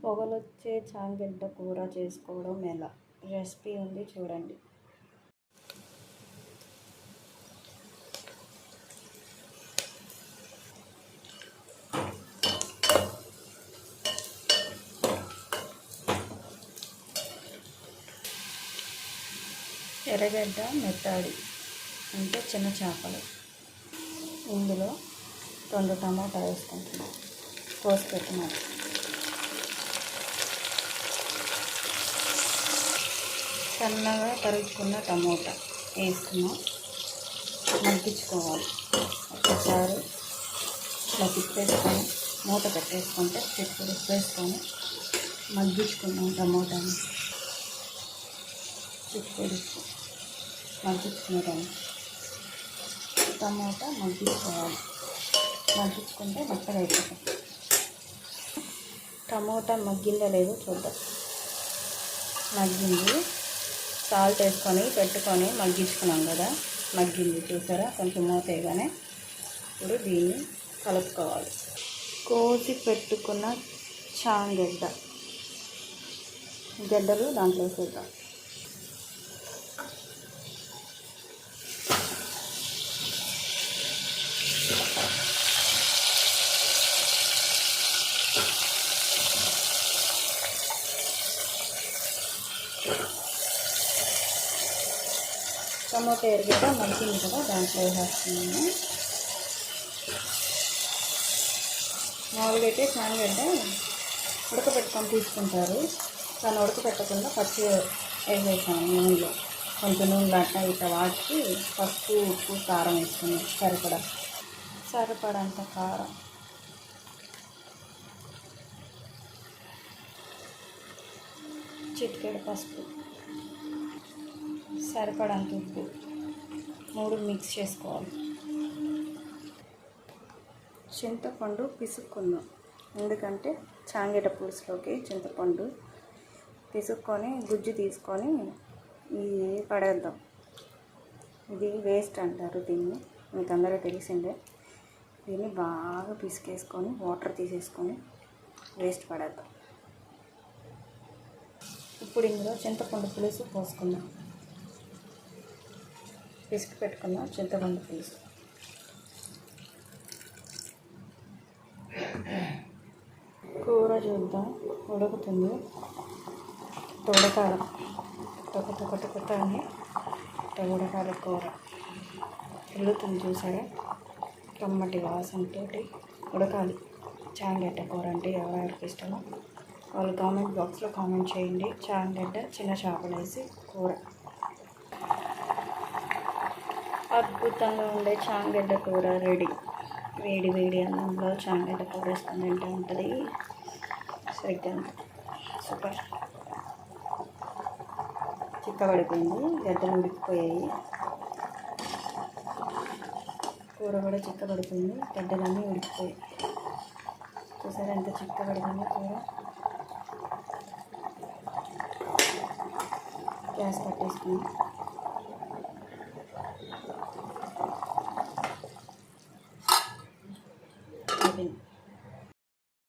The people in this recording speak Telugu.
పొగలొచ్చే చాంగడ్డ కూర చేసుకోవడం ఎలా? రెసిపీ ఉంది చూడండి. ఎర్రగడ్డ మెత్తాడి అంటే చిన్న చేపలు. ఇందులో 2 టమాటా వేసుకుంటున్నాం, కోసి పెట్టినారు. సన్నగా తరుగుకున్న టమోటా వేసుకున్నాం, మగ్గించుకోవాలి. ఒకసారి ఇట్లా తిప్పేసుకొని మూత పెట్టేసుకుంటే చిక్కుడు వేసుకొని మగ్గించుకున్నాం. టమోటాని చిక్కుడు మగ్గించుకునేదాన్ని టమోటా మగ్గించుకోవాలి. మగ్గించుకుంటే మెత్తగా అయిపోతుంది. టమోటా మగ్గిందో లేదో చూద్దాం. మగ్గింది. సాల్ట్ వేసుకొని పెట్టుకొని మగ్గించుకున్నాం కదా, మగ్గింది చూసారా. కొంచెం మూత వేయగానే ఇప్పుడు దీన్ని కలుపుకోవాలి. కోసి పెట్టుకున్న గడ్డలు దాంట్లో వేసేద్దాం. టమోటా ఎరగడ్డ మగ్గింది కదా, దాంట్లో వేసేస్తున్నాను. మామూలుగా అయితే చాంగడ్డ ఉడకపెట్టుకొని తీసుకుంటారు, కానీ ఉడకపెట్టకుండా పచ్చి వేసేసాను నూనెలో. కొంచెం నూనెలో అట్లా ఇట్లా వాటి పసుపు, ఉప్పు, కారం వేసుకున్నాను. సరిపడంత కారం, చిటికెడు పసుపు, సరిపడంత ఉప్పు, 3 మిక్స్ చేసుకోవాలి. చింతపండు పిసుక్కున్నాం, ఎందుకంటే చాంగడ్డ పులుసులోకి చింతపండు పిసుక్కొని గుజ్జు తీసుకొని ఇది పడేద్దాం. ఇది వేస్ట్ అంటారు దీన్ని, మీకు అందరూ తెలిసిందే. దీన్ని బాగా పిసికేసుకొని వాటర్ తీసేసుకొని వేస్ట్ పడేద్దాం. ఇప్పుడు ఇందులో చింతపండు పులుసు పోసుకుందాం. పిసికి పెట్టుకుందాం చింతపండు పులుసు. కూర చూద్దాం, ఉడుకుతుంది. ఉడకాలి, కొత్త అని ఉడకాలి. కూర ఉడుకుతుంది చూసారా, కమ్మటి వాసనతో ఉడకాలి. చాంగడ్డ కూర అంటే ఎవరెవరికి ఇష్టమో వాళ్ళు కామెంట్ బాక్స్లో కామెంట్ చేయండి. చాంగడ్డ చిన్న చేపలు వేసి కూర, అద్భుతంగా ఉండే చాంగడ్డ కూర రెడీ. వేడి వేడి అన్నంలో చాంగడ్డ కూర వేసుకొని తింటే ఉంటుంది సరిగ్గా, సూపర్. చిక్కబడిపోయింది, గడ్డలు ఉడికిపోయాయి. కూర కూడా చిక్కబడిపోయింది, గడ్డలన్నీ ఉడికిపోయాయి. చూసారా ఎంత చిక్కబడిపోయిందో కూర. గ్యాస్ కట్టేసుకుంది.